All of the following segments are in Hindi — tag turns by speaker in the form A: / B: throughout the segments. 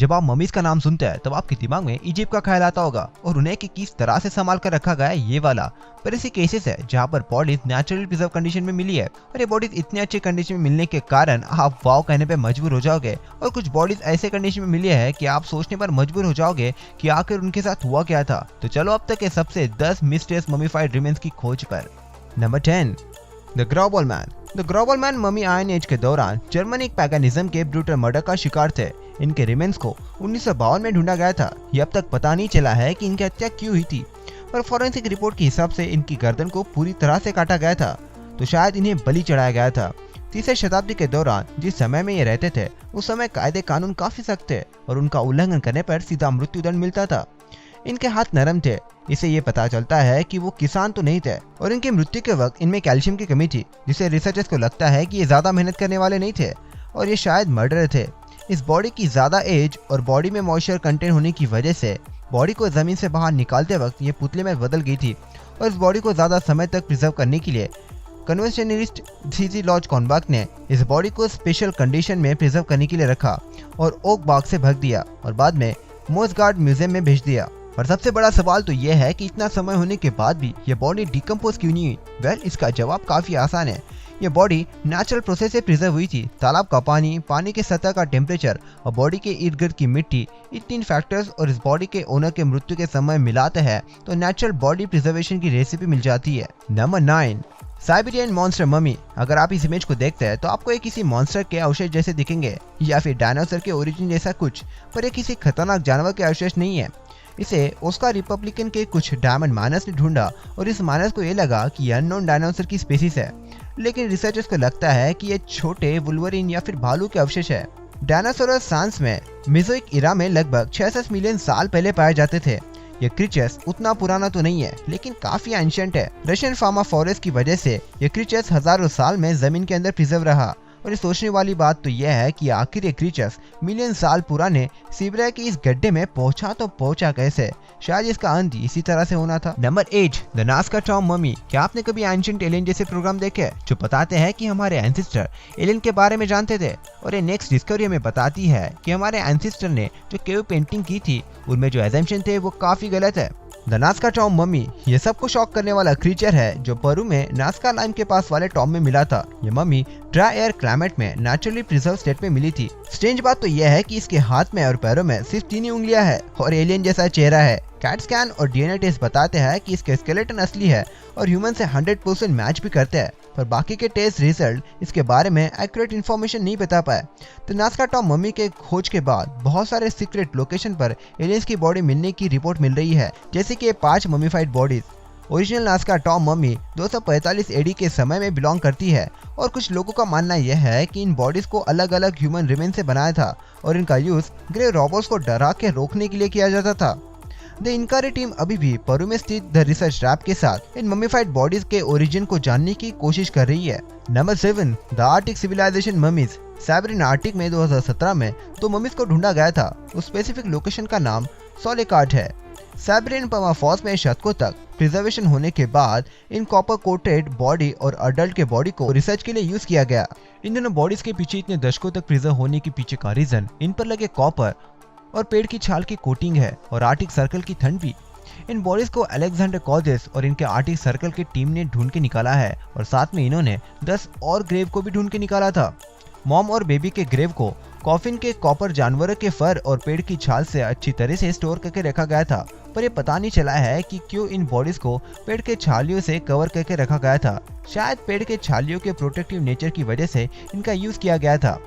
A: जब आप मम्मीज का नाम सुनते हैं तब आपके दिमाग में इजिप्ट का ख्याल आता होगा और उन्हें कि किस तरह से संभाल कर रखा गया है ये वाला। पर ऐसे केसेस है जहाँ पर बॉडीज नेचुरल प्रिजर्व कंडीशन में मिली है और ये बॉडीज इतने अच्छे कंडीशन में मिलने के कारण आप वाव कहने पे मजबूर हो जाओगे। और कुछ बॉडीज ऐसे कंडीशन में मिली है कि आप सोचने पर मजबूर हो जाओगे कि आखिर उनके साथ हुआ क्या था। तो चलो अब तक के सबसे 10 मिस्टीरियस ममीफाइड रिमेन्स की खोज पर। Number 10, the Grauballe man. The Grauballe man mummy iron age के दौरान जर्मनिक पैगनिज्म के ब्रूटल मर्डर का शिकार थे। इनके रिमेन्स को 1952 में ढूंढा गया था। ये अब तक पता नहीं चला है कि इनकी हत्या क्यों हुई थी, पर फॉरेंसिक रिपोर्ट के हिसाब से इनकी गर्दन को पूरी तरह से काटा गया था, तो शायद इन्हें बलि चढ़ाया गया था। 3वीं शताब्दी के दौरान जिस समय में ये रहते थे उस समय कायदे कानून काफी सख्त थे और उनका उल्लंघन करने पर सीधा मृत्युदंड मिलता था। इनके हाथ नरम थे, इससे ये पता चलता है कि वो किसान तो नहीं थे और इनकी मृत्यु के वक्त इनमें कैल्शियम की कमी थी, जिससे रिसर्चर्स को लगता है कि ये ज्यादा मेहनत करने वाले नहीं थे और ये शायद मर्डरर थे। इस बॉडी की ज्यादा एज और बॉडी में मॉइस्चर कंटेंट होने की वजह से बॉडी को जमीन से बाहर निकालते वक्त ये पुतले में बदल गई थी और इस बॉडी को ज्यादा समय तक प्रिजर्व करने के लिए कन्वेंशनलिस्ट सीजी लॉज कॉनबाक ने इस बॉडी को स्पेशल कंडीशन में प्रिजर्व करने के लिए रखा और ओक बाग से भग दिया और बाद में मोसगार्ड म्यूजियम में भेज दिया। पर सबसे बड़ा सवाल तो यह है कि इतना समय होने के बाद भी ये बॉडी डिकम्पोज क्यों नहीं हुई? वेल, इसका जवाब काफी आसान है। ये बॉडी नेचुरल प्रोसेस से प्रिजर्व हुई थी। तालाब का पानी, पानी के सतह का टेम्परेचर और बॉडी के इर्द गिर्द की मिट्टी, इन 3 फैक्टर्स और इस बॉडी के ओनर के मृत्यु के समय मिलाते हैं तो नेचुरल बॉडी प्रिजर्वेशन की रेसिपी मिल जाती है। Number 9, Siberian monster mummy. अगर आप इस इमेज को देखते हैं तो आपको ये किसी मॉन्स्टर के अवशेष जैसे दिखेंगे या फिर डायनासोर के ओरिजिन जैसा कुछ, पर ये किसी खतरनाक जानवर के अवशेष नहीं है। इसे ओस्कार रिपब्लिकन के कुछ डायमंड माइनर्स ने ढूंढा और इस माइनर्स को ये लगा कि ये अननोन डायनासोर की स्पीसीज है, लेकिन रिसर्चर्स को लगता है कि ये छोटे वुल्वरीन या फिर भालू के अवशेष है। डायनासोरस सांस में मेसोइक इरा में लगभग 66 मिलियन साल पहले पाए जाते थे। ये क्रीचर्स उतना पुराना तो नहीं है, लेकिन काफी एंशिएंट है। रशियन फार्मा फॉरेस्ट की वजह से ये क्रीचर्स हजारों साल में जमीन के अंदर प्रिजर्व रहा और ये सोचने वाली बात तो यह है कि आखिर ये क्रीचर्स मिलियन साल पुराने सिबेरिया के इस गड्ढे में पहुंचा तो पहुंचा कैसे? शायद इसका अंत इसी तरह से होना था। Number 8, the Nazca tomb mummy. क्या आपने कभी एंशिएंट एलियन जैसे प्रोग्राम देखे जो बताते हैं कि हमारे एंसेस्टर एलियन के बारे में जानते थे? और ये नेक्स्ट डिस्कवरी हमें बताती है कि हमारे एंसेस्टर ने जो केव पेंटिंग की थी उनमें जो एजम्पशन थे वो काफी गलत है। द नाज़का टॉम ममी ये सबको शॉक करने वाला क्रीचर है जो पेरू में नाज़का लाइम के पास वाले टॉम में मिला था। ये ममी ड्राई एयर क्लाइमेट में नेचुरली प्रिजर्व स्टेट में मिली थी। स्ट्रेंज बात तो यह है कि इसके हाथ में और पैरों में सिर्फ 3 ही उंगलियां है और एलियन जैसा चेहरा है। कैट स्कैन और डीएनए टेस्ट बताते हैं कि इसके स्केलेटन असली है और ह्यूमन से 100% मैच भी करते हैं, पर बाकी के टेस्ट रिजल्ट इसके बारे में एक्यूरेट इन्फॉर्मेशन नहीं बता पाए। तो नाज़का टॉम ममी के खोज के बाद बहुत सारे सीक्रेट लोकेशन पर एलियंस की बॉडी मिलने की रिपोर्ट मिल रही है, जैसे कि 5 mummified bodies. Original Nazca tomb mummy 245 AD के समय में बिलोंग करती है और कुछ लोगों का मानना यह है कि इन बॉडीज को अलग अलग ह्यूमन रिमेन से बनाया था और इनका यूज ग्रे रॉबर्स को डरा के रोकने के लिए किया जाता था। द इंकारी टीम अभी भी पेरू में स्थित द रिसर्च लैब के साथ इन ममीफाइड बॉडीज के ओरिजिन को जानने की कोशिश कर रही है। Number 7, the arctic civilisation mummies. Siberian arctic में 2017 में 2 ममीज को ढूंढा गया था। उस स्पेसिफिक लोकेशन का नाम सोलेकार्ड है। साइबेरियन पर्माफ्रॉस्ट में शतकों तक प्रिजर्वेशन होने के बाद इन कॉपर कोटेड बॉडी और अडल्ट के बॉडी को रिसर्च के लिए यूज किया गया। इन दोनों बॉडीज के पीछे इतने दशकों तक प्रिजर्व होने के पीछे का रीजन इन पर लगे कॉपर और पेड़ की छाल की कोटिंग है और आर्टिक सर्कल की ठंड भी। इन बॉडीज को अलेक्जेंडर कॉजेस और इनके आर्टिक सर्कल की टीम ने ढूंढ के निकाला है और साथ में इन्होंने 10 और ग्रेव को भी ढूंढ के निकाला था। मॉम और बेबी के ग्रेव को कॉफिन के कॉपर जानवरों के फर और पेड़ की छाल से अच्छी तरह से स्टोर करके रखा गया था, पर यह पता नहीं चला है कि क्यों इन बॉडीज को पेड़ के छालियों से कवर करके रखा गया था। शायद पेड़ के छालियों के प्रोटेक्टिव नेचर की वजह से इनका यूज किया गया था।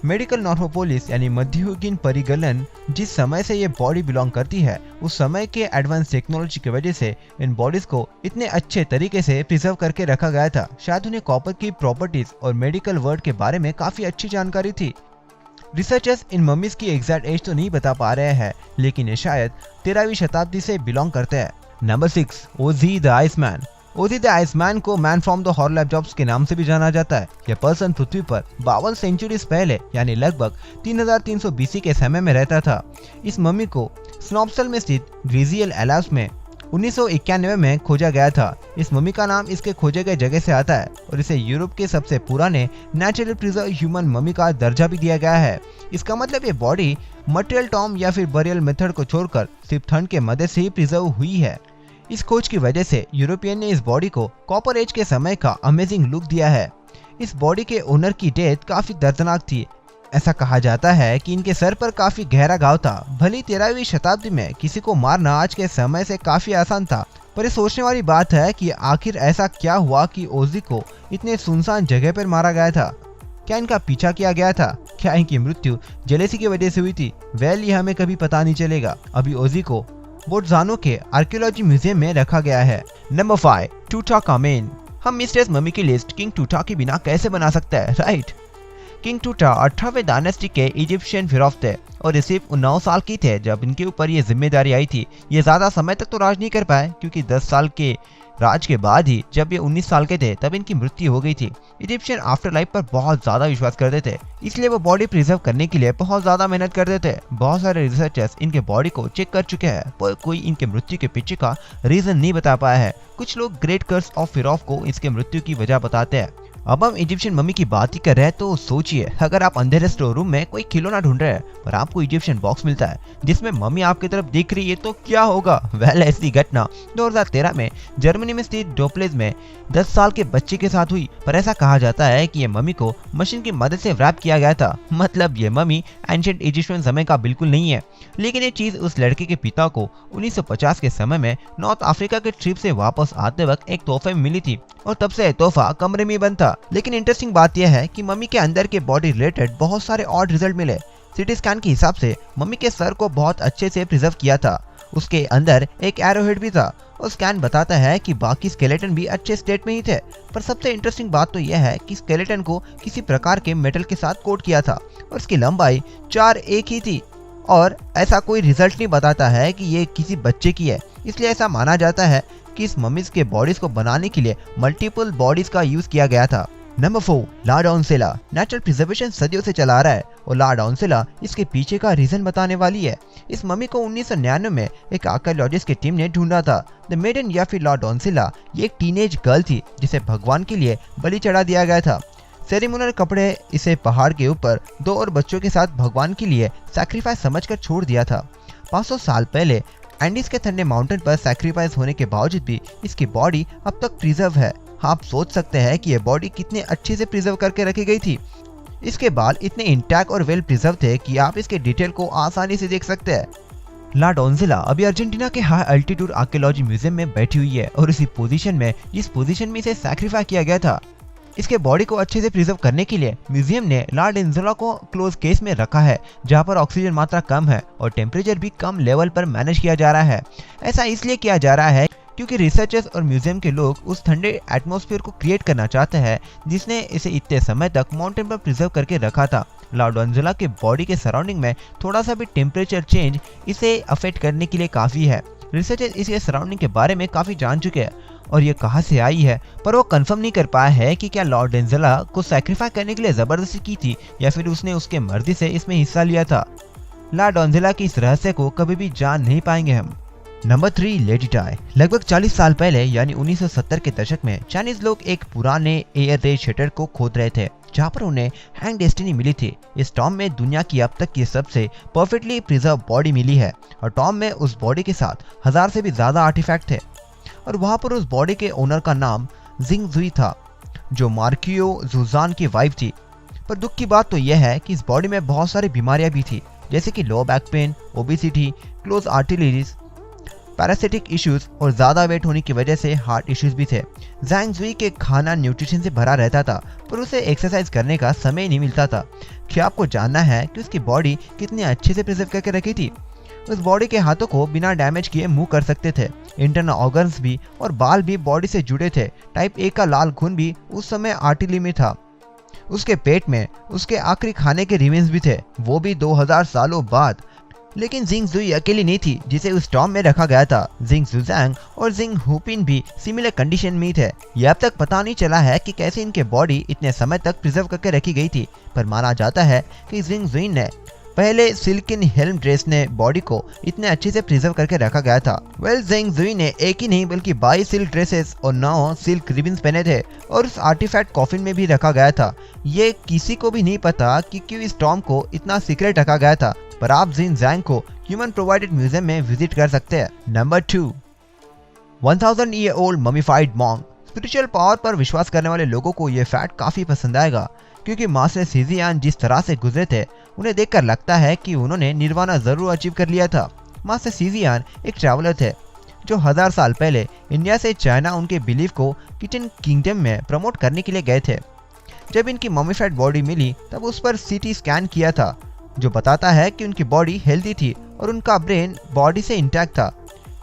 A: मेडिकल नॉर्थोपोलिस यानी मध्ययुगीन परिगलन जिस समय से ये बॉडी बिलोंग करती है उस समय के एडवांस टेक्नोलॉजी की वजह से इन बॉडीज को इतने अच्छे तरीके से प्रिजर्व करके रखा गया था। शायद उन्हें कॉपर की प्रॉपर्टीज और मेडिकल वर्ड के बारे में काफी अच्छी जानकारी थी। रिसर्चर्स इन मम्मीज की एग्जैक्ट एज तो नहीं बता पा रहे हैं, लेकिन ये शायद 13वीं शताब्दी से बिलोंग करते हैं। Number 6, OG the Iceman. OG the Iceman को मैन फ्रॉम द हॉरलैप जॉब्स के नाम से भी जाना जाता है। यह पर्सन पृथ्वी पर 52 सेंचुरीज पहले यानी लगभग 3300 BC के समय में रहता था। इस मम्मी को स्नॉप्सल में स्थित ग्रीजियल एलाब्स में 1991 में खोजा गया था। इस मम्मी का नाम इसके खोजे गए जगह से आता है और इसे यूरोप के सबसे पुराने नेचुरल प्रिजर्व ह्यूमन मम्मी का दर्जा भी दिया गया है। इसका मतलब ये बॉडी मटेरियल टॉम या फिर बरियल मेथड को छोड़कर सिर्फ ठंड के मदद से ही प्रिजर्व हुई है। इस खोज की वजह से यूरोपियन ने इस बॉडी को कॉपर एज के समय का अमेजिंग लुक दिया है। इस बॉडी के ओनर की डेथ काफी दर्दनाक थी। ऐसा कहा जाता है कि इनके सर पर काफी गहरा घाव था। भली 13वीं शताब्दी में किसी को मारना आज के समय से काफी आसान था, पर ये सोचने वाली बात है कि आखिर ऐसा क्या हुआ कि ओजी को इतने सुनसान जगह पर मारा गया था। क्या इनका पीछा किया गया था? क्या इनकी मृत्यु जेलेसी की वजह से हुई थी? वेल, ये हमें कभी पता नहीं चलेगा। अभी ओजी को बोट्स्वाना के आर्कियोलॉजी म्यूजियम में रखा गया है। नंबर 5, टूटांखामेन। हम मिस्टर मम्मी की लिस्ट किंग टूटा के बिना कैसे बना सकते हैं, राइट? किंग टूटा 18वें डायनेस्टी के इजिप्शियन फिरौज थे और ये सिर्फ 9 साल की थे जब इनके ऊपर ये जिम्मेदारी आई थी। ये ज्यादा समय तक तो राज नहीं कर पाए क्योंकि 10 साल के राज के बाद ही जब ये 19 साल के थे तब इनकी मृत्यु हो गई थी। इजिप्शियन आफ्टर लाइफ पर बहुत ज्यादा विश्वास करते थे, इसलिए वो बॉडी प्रिजर्व करने के लिए बहुत ज्यादा मेहनत करते थे। बहुत सारे रिसर्चर्स इनके बॉडी को चेक कर चुके हैं पर कोई इनके मृत्यु के पीछे का रीजन नहीं बता पाया है। कुछ लोग ग्रेट कर्स ऑफ फिरौज को इसके मृत्यु की वजह बताते हैं। अब हम इजिप्शियन मम्मी की बात ही कर रहे हैं तो सोचिए, अगर आप अंधेरे स्टोर रूम में कोई खिलौना ढूंढ रहे हैं पर आपको इजिप्शियन बॉक्स मिलता है जिसमें मम्मी आपकी तरफ देख रही है तो क्या होगा? वेल, ऐसी घटना 2013 में जर्मनी में स्थित डोप्लेज में 10 साल के बच्चे के साथ हुई। पर ऐसा कहा जाता है कि ये मम्मी को मशीन की मदद से रैप किया गया था। मतलब ये मम्मी एंशिएंट इजिप्शियन समय का बिल्कुल नहीं है, लेकिन ये चीज उस लड़के के पिता को 1950 के समय में नॉर्थ अफ्रीका के ट्रिप से वापस आते वक्त एक तोहफे में मिली थी और तब से तोहफा कमरे में बंद था। लेकिन इंटरेस्टिंग बात यह है कि मम्मी के अंदर के बॉडी रिलेटेड बहुत सारे ऑड रिजल्ट मिले। सीटी स्कैन के हिसाब से मम्मी के सर को बहुत अच्छे से प्रिजर्व किया था। उसके अंदर एक एरोहेड भी था और स्कैन बताता है कि बाकी स्केलेटन भी अच्छे स्टेट में ही थे। पर सबसे इंटरेस्टिंग बात तो यह है कि स्केलेटन को किसी प्रकार के मेटल के साथ कोट किया था और इसकी लंबाई 4 एक ही थी और ऐसा कोई रिजल्ट नहीं बताता है कि ये किसी बच्चे की है। इसलिए ऐसा माना जाता है कि इस मम्मीज के बॉडीज को बनाने के लिए मल्टीपल बॉडीज का यूज किया गया था। नंबर 4, ला डाउनसेला। नेचुरल प्रिजर्वेशन सदियों से चला आ रहा है और ला डाउनसेला इसके पीछे का रीजन बताने वाली है। इस मम्मी को 1999 में एक आर्कियोलॉजिस्ट की टीम ने ढूंढा था। द मेडन या फिर ला डाउनसेला ये एक टीनेज गर्ल थी जिसे भगवान के लिए बलि चढ़ा दिया गया था। सेरेमोनियल कपड़े इसे पहाड़ के ऊपर 2 और बच्चों के साथ भगवान के लिए सैक्रिफाइस समझकर छोड़ दिया था। 500 साल पहले एंडीज के ठंडे माउंटेन पर सैक्रिफाइस होने के बावजूद भी इसकी बॉडी अब तक प्रिजर्व है। आप सोच सकते हैं कि यह बॉडी कितने अच्छे से प्रिजर्व करके रखी गई थी। इसके बाल इतने इंटैक्ट और वेल प्रिजर्व थे कि आप इसके डिटेल को आसानी से देख सकते हैं। ला डाउनसेला अभी अर्जेंटीना के हाई अल्टीट्यूड आर्कियोलॉजी म्यूजियम में बैठी हुई है और इसी पोजीशन में जिस पोजीशन में इसे सैक्रिफाई किया गया था। इसके बॉडी को अच्छे से प्रिजर्व करने के लिए म्यूजियम ने ला डाउनसेला को क्लोज केस में रखा है जहां पर ऑक्सीजन मात्रा कम है और टेम्परेचर भी कम लेवल पर मैनेज किया जा रहा है। ऐसा इसलिए किया जा रहा है क्योंकि रिसर्चर्स और म्यूजियम के लोग उस ठंडे एटमॉस्फेयर को क्रिएट करना चाहते हैं जिसने इसे इतने समय तक माउंटेन पर प्रिजर्व करके रखा था। ला डाउनसेला के बॉडी के सराउंडिंग में थोड़ा सा भी टेम्परेचर चेंज इसे अफेक्ट करने के लिए काफी है। रिसर्चर्स इसके सराउंडिंग के बारे में काफी जान चुके हैं और ये कहाँ से आई है, पर वो कंफर्म नहीं कर पाया है कि क्या ला डाउनसेला को सैक्रिफाई करने के लिए जबरदस्ती की थी या फिर उसने उसके मर्जी से इसमें हिस्सा लिया था। ला डाउनसेला की इस रहस्य को कभी भी जान नहीं पाएंगे हम। Number 3, lady die. लगभग 40 साल पहले यानी 1970 के दशक में चाइनीज लोग एक पुराने एयर रेज शटर को खोद रहे थे जहां पर उन्हें हैंग डेस्टिनी मिली थी। इस टॉम में दुनिया की अब तक की सबसे परफेक्टली प्रिजर्व बॉडी मिली है और टॉम में उस बॉडी के साथ 1000 से भी ज्यादा आर्टिफैक्ट थे और वहां पर उस बॉडी के ओनर का नाम जिंग जुई था जो मार्कियो जुजान की वाइफ थी। पर दुख की बात तो यह है कि इस बॉडी में बहुत सारी बीमारियां भी थी जैसे कि low back pain, obesity, close arteries, parasitic issues और ज्यादा वेट होने की वजह से हार्ट इश्यूज भी थे। ज़ैंग जुई के खाना न्यूट्रिशन से भरा रहता था पर उसे एक्सरसाइज करने का समय नहीं मिलता था। क्या आपको जानना है कि उसकी बॉडी कितने अच्छे से प्रिजर्व करके रखी थी? उस बॉडी के हाथों को बिना डैमेज किए मूव कर सकते थे। इंटरनल ऑर्गन्स भी और बाल भी बॉडी से जुड़े थे। टाइप ए का लाल खून भी उस समय आर्टरी में था। उसके पेट में उसके आखिरी खाने के रिमेन्स भी थे, वो भी 2000 सालों बाद। लेकिन जिंग जुई अकेली नहीं थी जिसे उस टॉम में रखा गया था। जिंग जुजैंग और जिंग हुपिन भी सिमिलर कंडीशन में थे। यह अब तक पता नहीं चला है कि कैसे इनके बॉडी इतने समय तक प्रिजर्व करके रखी गई थी, पर माना जाता है कि जिंग जुई ने पहले सिल्किन हेल्म ड्रेस ने बॉडी को इतने अच्छे से प्रिजर्व करके रखा गया था। जेंग जुई ने एक ही नहीं बल्कि 22 सिल्क ड्रेसेस और 9 सिल्क रिबन्स पहने थे और उस आर्टिफैक्ट कॉफिन में भी रखा गया था। ये किसी को भी नहीं पता कि क्यों इस टॉम को इतना सीक्रेट रखा गया था, पर आप जिन जैंग को ह्यूमन प्रोवाइडेड म्यूजियम में विजिट कर सकते हैं। Number 2, 1000 year old mummified monk. Spiritual power पर विश्वास करने वाले लोगों को ये फैक्ट काफी पसंद आएगा, क्योंकि मास्टर सीजियान जिस तरह से गुजरे थे उन्हें देखकर लगता है कि उन्होंने निर्वाणा जरूर अचीव कर लिया था। मास्टर सीजियान एक ट्रैवलर थे जो 1000 साल पहले इंडिया से चाइना उनके बिलीफ को किचन किंगडम में प्रमोट करने के लिए गए थे। जब इनकी ममीफाइड बॉडी मिली तब उस पर सीटी स्कैन किया था, जो बताता है कि उनकी बॉडी हेल्दी थी और उनका ब्रेन बॉडी से इंटैक्ट था।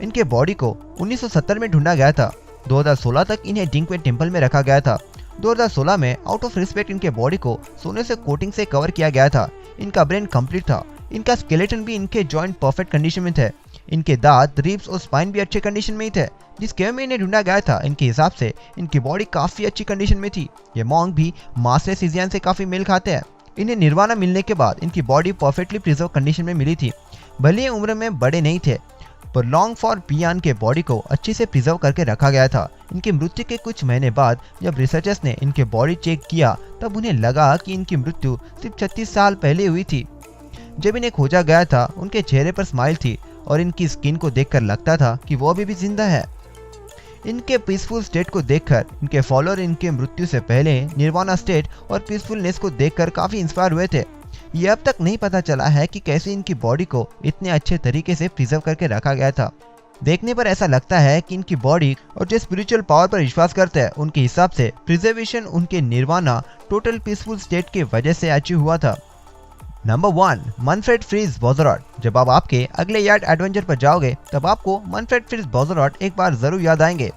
A: इनके बॉडी को 1970 में ढूंढा गया था। 2016 तक इन्हें डिंगक्वे टेम्पल में रखा गया था। 2016 में आउट ऑफ रिस्पेक्ट इनके बॉडी को सोने से कोटिंग से कवर किया गया था। इनका ब्रेन कंप्लीट था। इनका स्केलेटन भी इनके जॉइंट परफेक्ट कंडीशन में थे। इनके दांत, रिब्स और स्पाइन भी अच्छे कंडीशन में ही थे। जिस केव में इन्हें ढूंढा गया था, इनके हिसाब से इनकी बॉडी काफी अच्छी कंडीशन में थी। ये मॉन्क भी मास्टर सीजियान से काफी मेल खाते हैं। इन्हें निर्वाणा मिलने के बाद इनकी बॉडी परफेक्टली प्रिजर्व कंडीशन में मिली थी। भले ही उम्र में बड़े नहीं थे, पर लॉन्ग फॉर पियान के बॉडी को अच्छे से प्रिजर्व करके रखा गया था। इनकी मृत्यु के कुछ महीने बाद जब रिसर्चर्स ने इनके बॉडी चेक किया तब उन्हें लगा कि इनकी मृत्यु सिर्फ 36 साल पहले हुई थी। जब इन्हें खोजा गया था उनके चेहरे पर स्माइल थी और इनकी स्किन को देखकर लगता था कि वो अभी भी जिंदा है। इनके पीसफुल स्टेट को देखकर इनके फॉलोअर इनके मृत्यु से पहले निर्वाणा स्टेट और पीसफुलनेस को देखकर काफी इंस्पायर हुए थे। ये अब तक नहीं पता चला है कि कैसे इनकी बॉडी को इतने अच्छे तरीके से प्रिजर्व करके रखा गया था। देखने पर ऐसा लगता है कि इनकी बॉडी और जो स्पिरिचुअल पावर पर विश्वास करते हैं उनके हिसाब से प्रिजर्वेशन उनके निर्वाणा टोटल पीसफुल स्टेट की वजह से अचीव हुआ था। Number 1, Manfred Fritz Bajorat. जब आप आपके अगले यार्ड एडवेंचर पर जाओगे तब आपको मनफ्रेड फ्रीज बोजराट एक बार जरूर याद आएंगे।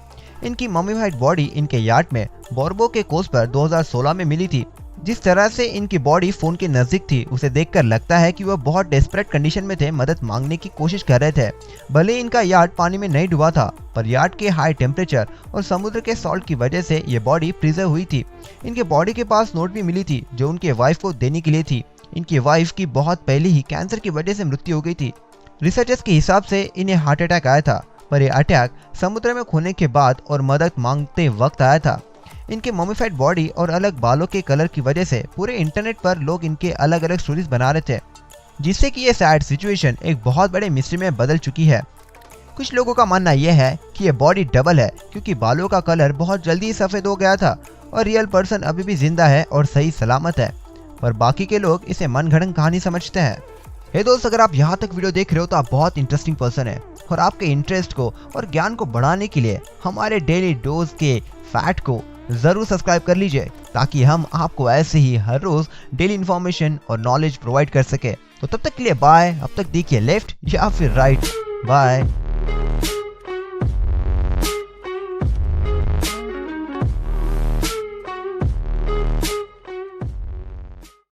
A: इनकी ममीफाइड बॉडी इनके यार्ड में बोर्बो के कोस्ट पर 2016 में मिली थी। जिस तरह से इनकी बॉडी फोन के नजदीक थी उसे देखकर लगता है कि वह बहुत डेस्परेट कंडीशन में थे, मदद मांगने की कोशिश कर रहे थे। भले इनका यार्ड पानी में नहीं डूबा था, पर यार्ड के हाई टेम्परेचर और समुद्र के सॉल्ट की वजह से ये बॉडी प्रिजर्व हुई थी। इनके बॉडी के पास नोट भी मिली थी जो उनके वाइफ को देने के लिए थी। इनकी वाइफ की बहुत पहले ही कैंसर की वजह से मृत्यु हो गई थी। रिसर्चर्स के हिसाब से इन्हें हार्ट अटैक आया था, पर यह अटैक समुद्र में खोने के बाद और मदद मांगते वक्त आया था। इनके मॉमिफाइड बॉडी और अलग बालों के कलर की वजह से पूरे इंटरनेट पर लोग इनके अलग अलग स्टोरीज बना रहे थे, जिससे कि ये सैड सिचुएशन एक बहुत बड़े मिस्ट्री में बदल चुकी है। कुछ लोगों का मानना यह है कि यह बॉडी डबल है क्योंकि बालों का कलर बहुत जल्दी ही सफेद हो गया था और रियल पर्सन अभी भी जिंदा है और सही सलामत है, पर बाकी के लोग इसे मनगढ़ंत कहानी समझते हैं। हे दोस्त, अगर आप यहाँ तक वीडियो देख रहे हो तो आप बहुत इंटरेस्टिंग पर्सन है और आपके इंटरेस्ट को और ज्ञान को बढ़ाने के लिए हमारे डेली डोज के फैट को जरूर सब्सक्राइब कर लीजिए, ताकि हम आपको ऐसे ही हर रोज डेली इन्फॉर्मेशन और नॉलेज प्रोवाइड कर सके। तो तब तक के लिए बाय। अब तक देखिए लेफ्ट या फिर राइट। बाय।